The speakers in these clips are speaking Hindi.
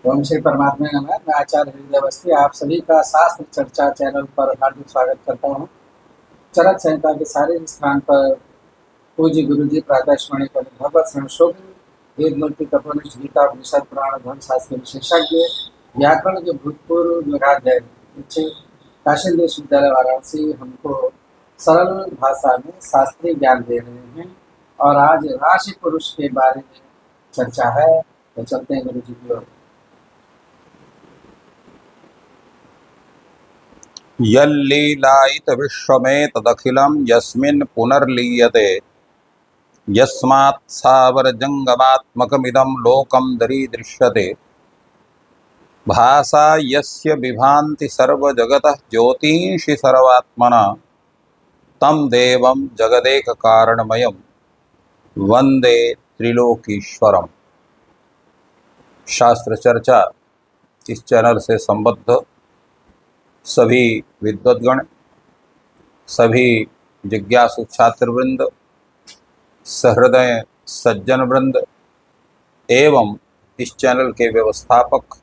ओम श्री परमात्मा नमः। मैं आचार्य हृदय अवस्थी आप सभी का शास्त्र चर्चा चैनल पर हार्दिक स्वागत करता हूँ। चरक संहिता के सारे स्थान पर पूज्य गुरु जी प्रातःस्मरणीय पर भगवत संशोध वेद मूर्ति तपोनिष्ठ गीता उपनिषद पुराण धर्म शास्त्र विशेषज्ञ व्याकरण के भूतपूर्व विभागाध्याय काशी विश्वविद्यालय वाराणसी हमको सरल भाषा में शास्त्रीय ज्ञान दे रहे हैं और आज राशि पुरुष के बारे में चर्चा है। तो चलते हैं गुरु जी की ओर। यल्लीलायितविश्वमेतदखिलं यस्मिन् पुनर्लीयते यस्मात्सावरजङ्गमात्मकमिदं लोकं दरीदृश्यते भासा यस्य बिभान्ति सर्वजगतः ज्योतिषि सर्वात्मना तं देवं जगदेककारणमयं वन्दे त्रिलोकीश्वरम्। शास्त्र चर्चा इस चैनल से संबद्ध सभी विद्वद्गण, सभी जिज्ञासु छात्रवृंद, सहृदय सज्जन वृंद एवं इस चैनल के व्यवस्थापक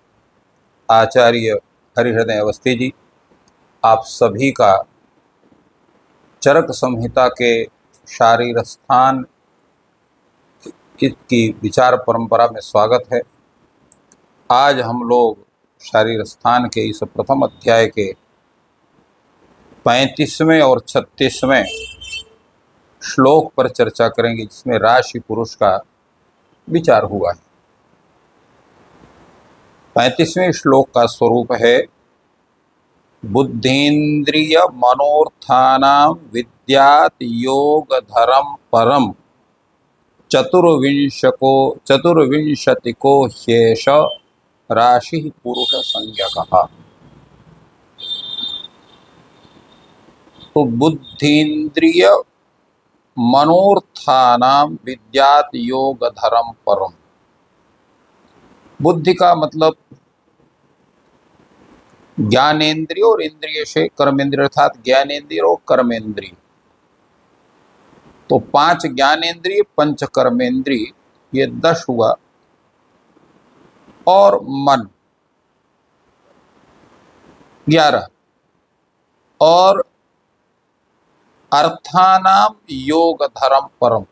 आचार्य हरिहृदय अवस्थी जी, आप सभी का चरक संहिता के शारीर स्थान की विचार परंपरा में स्वागत है। आज हम लोग शारीर स्थान के इस प्रथम अध्याय के 35वें और 36वें श्लोक पर चर्चा करेंगे, जिसमें राशि पुरुष का विचार हुआ है। 35वें श्लोक का स्वरूप है बुद्धीन्द्रिय मनोर्थानां विद्यात योगधरम परम चतुर्विंशतिको ह्येष राशि पुरुष संज्ञकः। तो बुद्धीन्द्रिय मनोर्थानां विद्यात योगधरम परम। बुद्धि का मतलब ज्ञानेन्द्रिय और इंद्रिय से कर्मेंद्रिय अर्थात ज्ञानेन्द्रिय और कर्मेंद्रिय। तो 5 ज्ञानेन्द्रिय, 5 कर्मेंद्रिय, ये 10 हुआ, और मन 11, और अर्थानाम योग धर्म परम,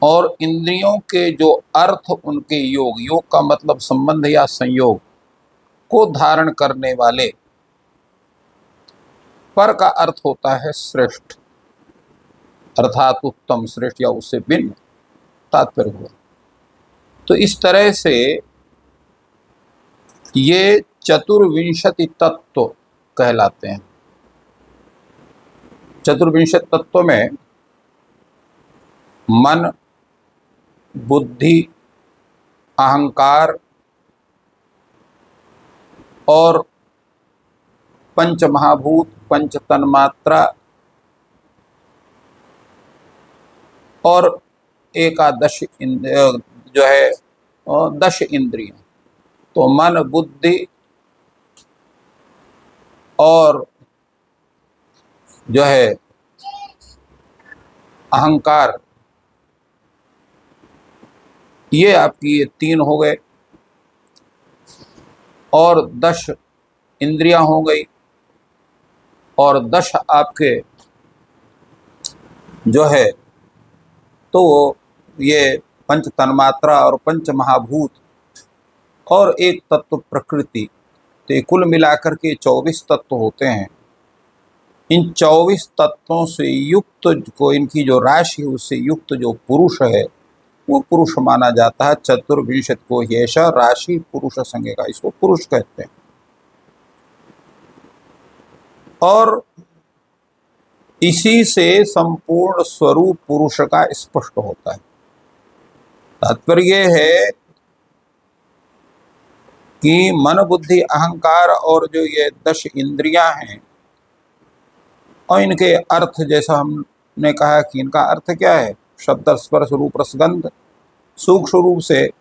और इंद्रियों के जो अर्थ उनके योग, योग का मतलब संबंध या संयोग को धारण करने वाले, पर का अर्थ होता है श्रेष्ठ, अर्थात उत्तम, श्रेष्ठ या उससे भिन्न तात्पर्य हुआ। तो इस तरह से ये चतुर्विंशति तत्व कहलाते हैं। चतुर्विंशति तत्व में मन, बुद्धि, अहंकार और पंच महाभूत, पंच तन्मात्रा और एकादश जो है 10 इंद्रियां। तो मन, बुद्धि और जो है अहंकार, ये आपकी ये 3 हो गए, और 10 इंद्रियां हो गई, और 10 आपके जो है तो ये पंच तन्मात्रा और पंच महाभूत और एक तत्व प्रकृति। तो ये कुल मिलाकर के 24 तत्व होते हैं। इन 24 तत्वों से युक्त को, इनकी जो राशि उससे युक्त जो पुरुष है वो पुरुष माना जाता है। चतुर्विंशति को येष राशि पुरुष संज्ञा का, इसको पुरुष कहते हैं। और इसी से संपूर्ण स्वरूप पुरुष का स्पष्ट होता है। तात्पर्य है कि मन, बुद्धि, अहंकार और जो ये 10 इंद्रियां हैं, और इनके अर्थ, जैसा हमने कहा कि इनका अर्थ क्या है, शब्द, स्पर्श, रूप, रसगंध, सूक्ष्म रूप से,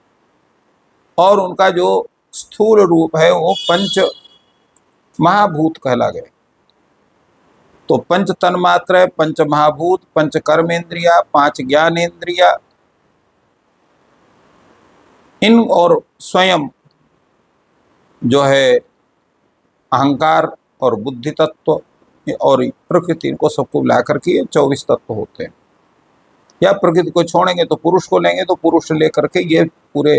और उनका जो स्थूल रूप है वो पंच महाभूत कहला गए। तो पंच तन्मात्रा, पंच महाभूत, पंच कर्मेंद्रिया, 5 ज्ञानेन्द्रिया, इन और स्वयं जो है अहंकार और बुद्धि तत्व और प्रकृति, इनको सबको मिला करके ये 24 तत्व होते हैं। या प्रकृति को छोड़ेंगे तो पुरुष को लेंगे तो पुरुष लेकर के ये पूरे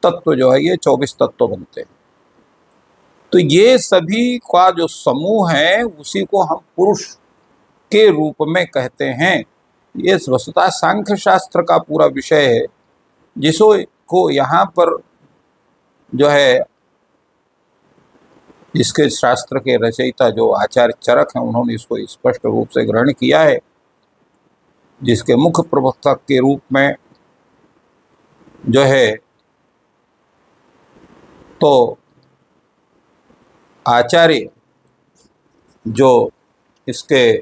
तत्व जो है ये 24 तत्व बनते हैं। तो ये सभी का जो समूह है उसी को हम पुरुष के रूप में कहते हैं। ये वस्तुतः सांख्य शास्त्र का पूरा विषय है, जिसको यहाँ पर जो है इसके शास्त्र के रचयिता जो आचार्य चरक हैं उन्होंने इसको स्पष्ट रूप से ग्रहण किया है, जिसके मुख्य प्रवक्ता के रूप में जो है तो आचार्य जो इसके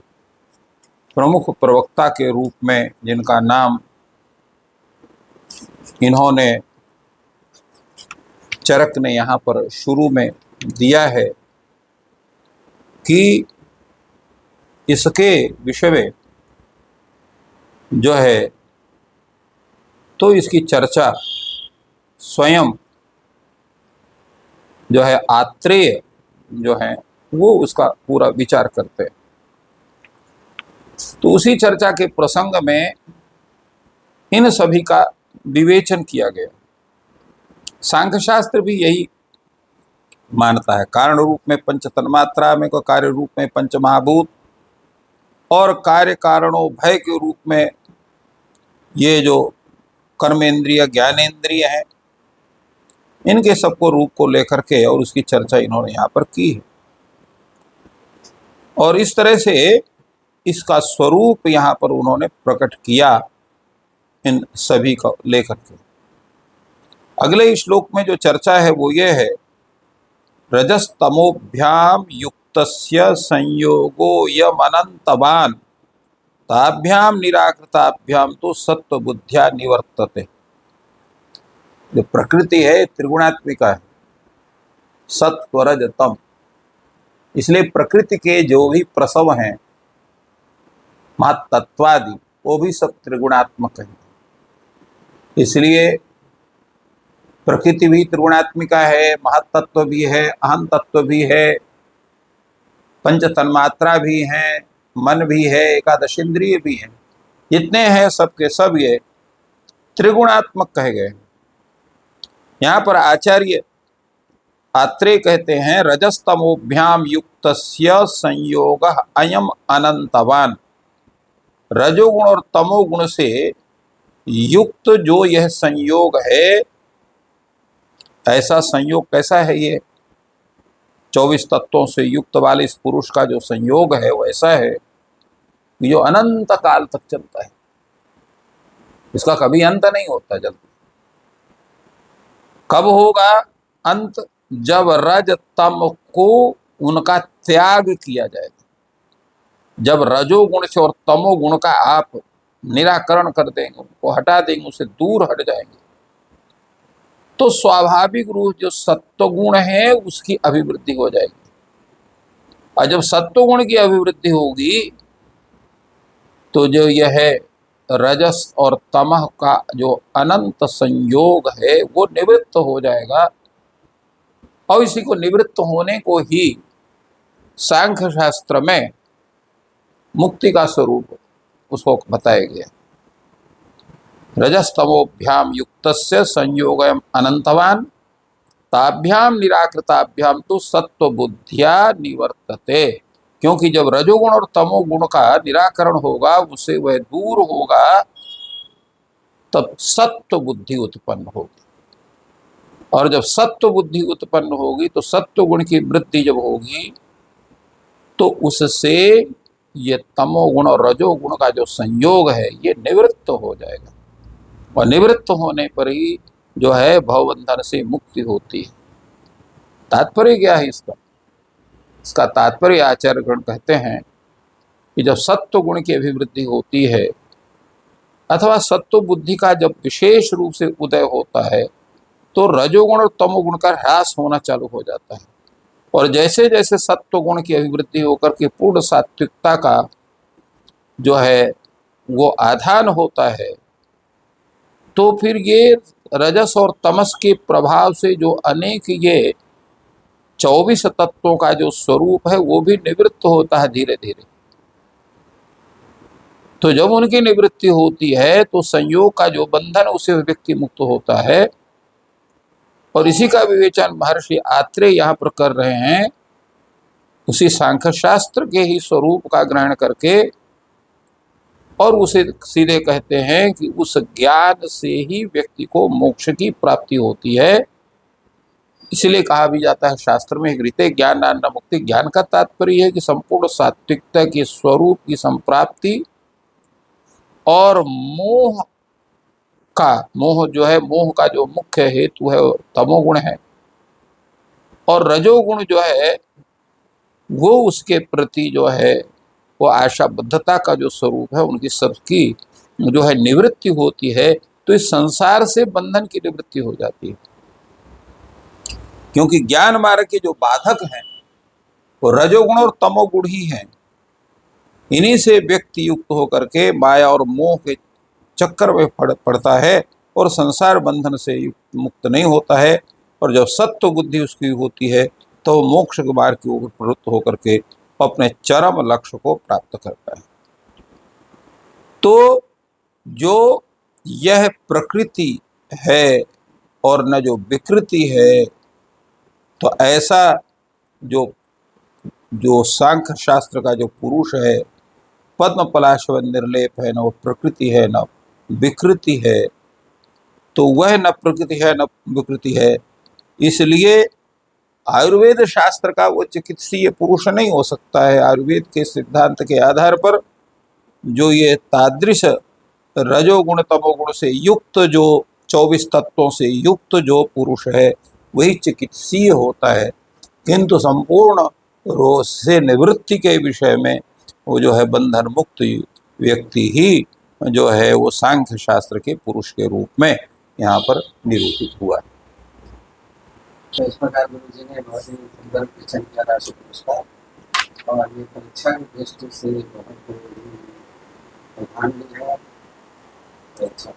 प्रमुख प्रवक्ता के रूप में जिनका नाम इन्होंने चरक ने यहाँ पर शुरू में दिया है कि इसके विषय में जो है तो इसकी चर्चा स्वयं जो है आत्रेय जो है वो उसका पूरा विचार करते हैं। तो उसी चर्चा के प्रसंग में इन सभी का विवेचन किया गया। सांख्य शास्त्र भी यही मानता है, कारण रूप में पंच तन्मात्रा में को कार्य रूप में पंच महाभूत और कार्य कारणों भय के रूप में ये जो कर्मेंद्रिय ज्ञानेंद्रिय है, इनके सबको रूप को लेकर के और उसकी चर्चा इन्होंने यहाँ पर की है। और इस तरह से इसका स्वरूप यहाँ पर उन्होंने प्रकट किया इन सभी को लेकर के। अगले श्लोक में जो चर्चा है वो ये है, रजस्तमोभ्याम युक्तस्य संयोगो यम अनंतवान ताभ्याम निराकृताभ्याम तो सत्व बुद्धिया निवर्तते। जो प्रकृति है त्रिगुणात्मिका है, सत्व रज तम, इसलिए प्रकृति के जो भी प्रसव हैं महत्त्वादि वो भी सब त्रिगुणात्मक है। इसलिए प्रकृति भी त्रिगुणात्मिका है, महत्तत्व भी है, अहम तत्व भी है, पंच तन्मात्रा भी हैं, मन भी है, एकादश इंद्रिय भी हैं, जितने हैं सबके सब ये त्रिगुणात्मक कहे गए। यहाँ पर आचार्य आत्रेय कहते हैं, रजस्तमोभ्याम युक्तस्य संयोग अयम अनंतवान। रजोगुण और तमोगुण से युक्त जो यह संयोग है, ऐसा संयोग कैसा है ये 24 तत्वों से युक्त वाले इस पुरुष का जो संयोग है वो ऐसा है जो अनंत काल तक चलता है, इसका कभी अंत नहीं होता। जल्दी कब होगा अंत? जब रज तम को उनका त्याग किया जाएगा, जब रजोगुण से और तमोगुण का आप निराकरण कर देंगे, उनको हटा देंगे, उससे दूर हट जाएंगे, तो स्वाभाविक रूप जो सत्वगुण है उसकी अभिवृद्धि हो जाएगी। और जब सत्वगुण की अभिवृद्धि होगी तो जो यह है रजस और तमह का जो अनंत संयोग है वो निवृत्त हो जाएगा। और इसी को निवृत्त होने को ही सांख्य शास्त्र में मुक्ति का स्वरूप उसको बताया गया। रजस्तमोभ्याम युक्तस्य संयोगम अनंतवान ताभ्याम निराकृताभ्याम तो सत्व बुद्धिया निवर्तते। क्योंकि जब रजोगुण और तमोगुण का निराकरण होगा, उससे वह दूर होगा, तब सत्व बुद्धि उत्पन्न होगी। और जब सत्व बुद्धि उत्पन्न होगी तो सत्व गुण की वृद्धि जब होगी तो उससे ये तमोगुण और रजोगुण का जो संयोग है ये निवृत्त हो जाएगा। और निवृत्त होने पर ही जो है भवबंधन से मुक्ति होती है। तात्पर्य क्या है इसका? इसका तात्पर्य आचार्यगण कहते हैं कि जब सत्व गुण की अभिवृद्धि होती है अथवा सत्व बुद्धि का जब विशेष रूप से उदय होता है तो रजोगुण और तमोगुण का ह्रास होना चालू हो जाता है। और जैसे जैसे सत्व गुण की अभिवृद्धि होकर के पूर्ण सात्विकता का जो है वो आधान होता है, तो फिर ये रजस और तमस के प्रभाव से जो अनेक ये 24 तत्वों का जो स्वरूप है वो भी निवृत्त होता है धीरे धीरे। तो जब उनकी निवृत्ति होती है तो संयोग का जो बंधन उससे व्यक्ति मुक्त होता है। और इसी का विवेचन महर्षि आत्रेय यहाँ पर कर रहे हैं, उसी सांख्य शास्त्र के ही स्वरूप का ग्रहण करके, और उसे सीधे कहते हैं कि उस ज्ञान से ही व्यक्ति को मोक्ष की प्राप्ति होती है। इसलिए कहा भी जाता है शास्त्र में, गृते ज्ञान न मुक्ति। ज्ञान का तात्पर्य है कि संपूर्ण सात्विकता के स्वरूप की संप्राप्ति, और मोह जो है, मोह का जो मुख्य हेतु है वो तमोगुण है, और रजोगुण जो है वो उसके प्रति जो है वो आशाबद्धता का जो स्वरूप है, उनकी सबकी जो है निवृत्ति होती है। तो इस संसार से बंधन की निवृत्ति हो जाती है, क्योंकि ज्ञान मार्ग के जो बाधक हैं वो रजोगुण और तमोगुण ही हैं। इन्हीं से व्यक्ति युक्त होकर के माया और मोह के चक्कर में पड़ता है और संसार बंधन से मुक्त नहीं होता है। और जब सत्व बुद्धि उसकी होती है तो वो मोक्ष के मार्ग के ऊपर प्रवृत्त होकर के अपने चरम लक्ष्य को प्राप्त करता है। तो जो यह प्रकृति है और न जो विकृति है, तो ऐसा जो सांख्य शास्त्र का जो पुरुष है, पद्म पलाश व निर्लेप है, न वो प्रकृति है न विकृति है, तो वह न प्रकृति है न विकृति है। इसलिए आयुर्वेद शास्त्र का वो चिकित्सीय पुरुष नहीं हो सकता है। आयुर्वेद के सिद्धांत के आधार पर जो ये तादृश रजोगुण तमोगुण से युक्त जो 24 तत्वों से युक्त जो पुरुष है वही चिकित्सीय होता है। किंतु संपूर्ण रोग से निवृत्ति के विषय में वो जो है बंधन मुक्त व्यक्ति ही जो है वो सांख्य शास्त्र के पुरुष के रूप में यहाँ पर निरूपित हुआ है। तो इस प्रकार गुरु जी ने बहुत ही सुंदर प्रश्न किया राशि पुरस्कार, और ये परीक्षा की दृष्टि से बहुत प्रधान भी है। तो अच्छा